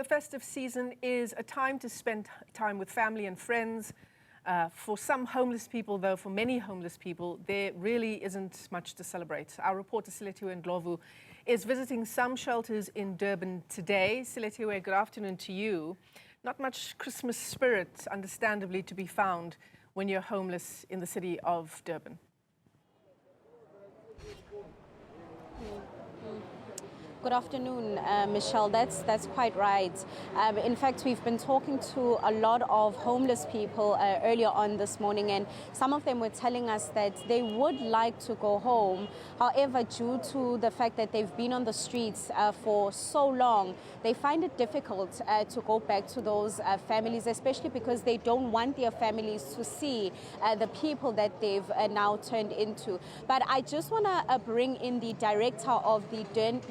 festive season is a time to spend time with family and friends. For some homeless people, though, for many homeless people, there really isn't much to celebrate. Our reporter Silethiwe Ndlovu is visiting some shelters in Durban today. Silethiwe, good afternoon to you. Not much Christmas spirit, understandably, to be found when you're homeless in the city of Durban. Good afternoon, Michelle. That's quite right. In fact, we've been talking to a lot of homeless people earlier on this morning, and some of them were telling us that they would like to go home. However, due to the fact that they've been on the streets for so long, they find it difficult to go back to those families, especially because they don't want their families to see the people that they've now turned into. But I just want to bring in the director of the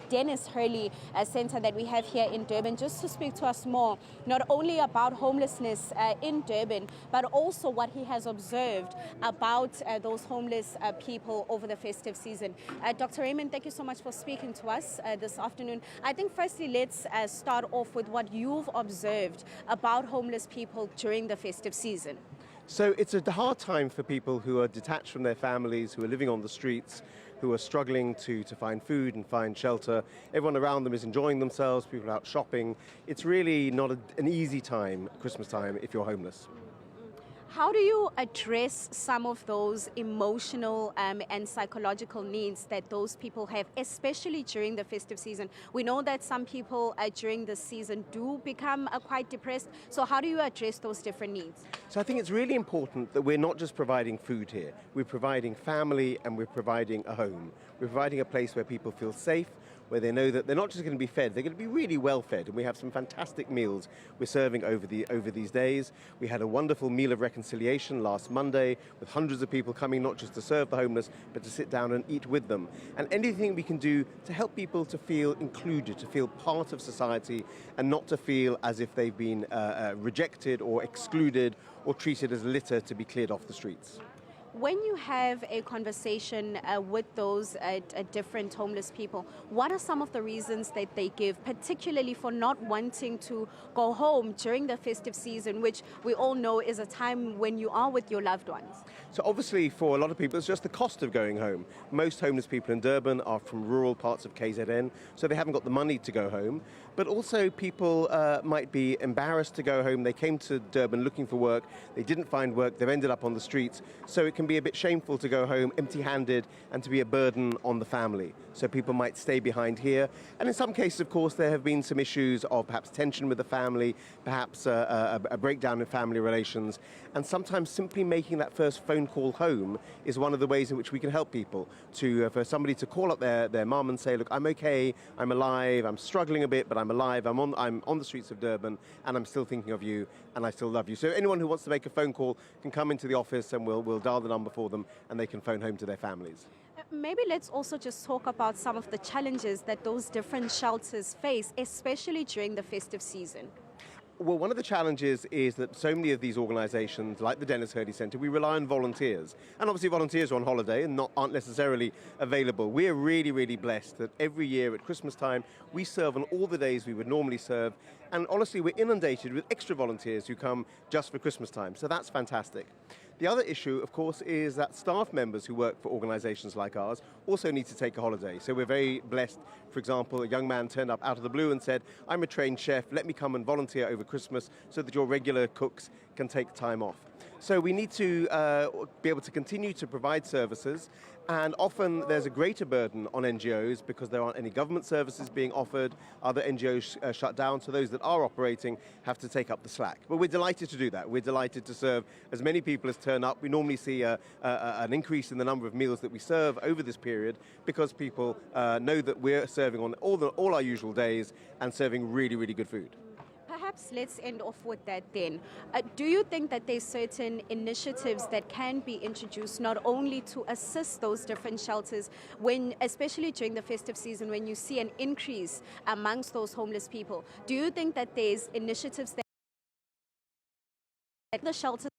Dennis Hurley Center that we have here in Durban, just to speak to us more, not only about homelessness in Durban, but also what he has observed about those homeless people over the festive season. Dr. Raymond, thank you so much for speaking to us this afternoon. I think firstly, let's start off with what you've observed about homeless people during the festive season. So it's a hard time for people who are detached from their families, who are living on the streets, who are struggling to find food and find shelter. Everyone around them is enjoying themselves, people are out shopping. It's really not an easy time, Christmas time, if you're homeless. How do you address some of those emotional and psychological needs that those people have, especially during the festive season? We know that some people during the season do become quite depressed. So how do you address those different needs? So I think it's really important that we're not just providing food here. We're providing family and we're providing a home. We're providing a place where people feel safe, where they know that they're not just going to be fed, they're going to be really well fed. And we have some fantastic meals we're serving over these days. We had a wonderful meal of reconciliation last Monday with hundreds of people coming not just to serve the homeless, but to sit down and eat with them. And anything we can do to help people to feel included, to feel part of society, and not to feel as if they've been rejected or excluded or treated as litter to be cleared off the streets. When you have a conversation with those different homeless people, what are some of the reasons that they give, particularly for not wanting to go home during the festive season, which we all know is a time when you are with your loved ones? So obviously for a lot of people it's just the cost of going home. Most homeless people in Durban are from rural parts of KZN, so they haven't got the money to go home. But also people might be embarrassed to go home. They came to Durban looking for work, they didn't find work, they've ended up on the streets, so it can be a bit shameful to go home empty-handed and to be a burden on the family. So people might stay behind here. And in some cases, of course, there have been some issues of perhaps tension with the family, perhaps a breakdown in family relations. And sometimes simply making that first phone call home is one of the ways in which we can help people. For somebody to call up their mum and say, look, I'm okay, I'm alive, I'm struggling a bit, but I'm alive, I'm on the streets of Durban, and I'm still thinking of you, and I still love you. So anyone who wants to make a phone call can come into the office and we'll dial the number for them and they can phone home to their families. Maybe let's also just talk about some of the challenges that those different shelters face, especially during the festive season. Well, one of the challenges is that so many of these organisations, like the Dennis Hurley Centre, we rely on volunteers. And obviously volunteers are on holiday and aren't necessarily available. We're really, really blessed that every year at Christmas time, we serve on all the days we would normally serve. And honestly, we're inundated with extra volunteers who come just for Christmas time. So that's fantastic. The other issue, of course, is that staff members who work for organisations like ours also need to take a holiday. So we're very blessed. For example, a young man turned up out of the blue and said, I'm a trained chef, let me come and volunteer over Christmas so that your regular cooks can take time off. So we need to be able to continue to provide services, and often there's a greater burden on NGOs because there aren't any government services being offered, other NGOs shut down, so those that are operating have to take up the slack. But we're delighted to do that. We're delighted to serve as many people as turn up. We normally see an increase in the number of meals that we serve over this period because people know that we're serving on all our usual days and serving really, really good food. Perhaps let's end off with that then. Do you think that there's certain initiatives that can be introduced not only to assist those different shelters, especially during the festive season when you see an increase amongst those homeless people? Do you think that there's initiatives that the shelters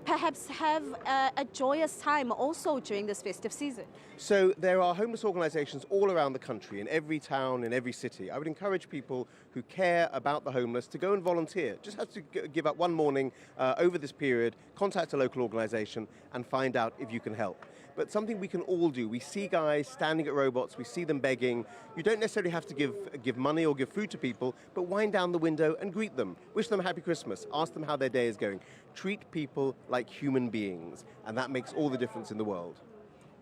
perhaps have a joyous time also during this festive season? So there are homeless organisations all around the country, in every town, in every city. I would encourage people who care about the homeless to go and volunteer. Just have to give up one morning over this period, contact a local organisation and find out if you can help. But something we can all do. We see guys standing at robots, we see them begging. You don't necessarily have to give money or give food to people, but wind down the window and greet them. Wish them a happy Christmas, ask them how their day is going. Treat people like human beings, and that makes all the difference in the world.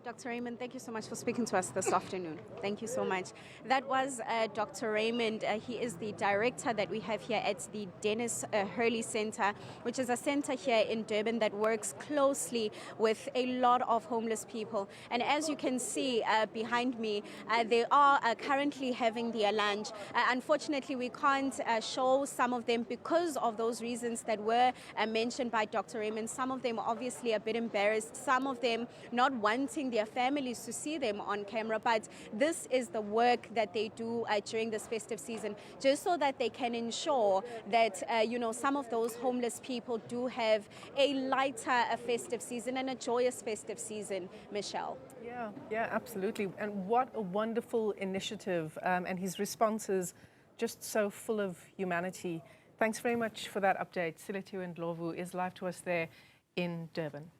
Dr. Raymond, thank you so much for speaking to us this afternoon. Thank you so much. That was Dr. Raymond. He is the director that we have here at the Dennis Hurley Center, which is a center here in Durban that works closely with a lot of homeless people. And as you can see behind me, they are currently having their lunch. Unfortunately, we can't show some of them because of those reasons that were mentioned by Dr. Raymond. Some of them obviously a bit embarrassed, some of them not wanting their families to see them on camera, but this is the work that they do during this festive season, just so that they can ensure that some of those homeless people do have a lighter festive season and a joyous festive season. Michelle. Yeah, absolutely. And what a wonderful initiative, and his response is just so full of humanity. Thanks very much for that update. Silethiwe Ndlovu is live to us there in Durban.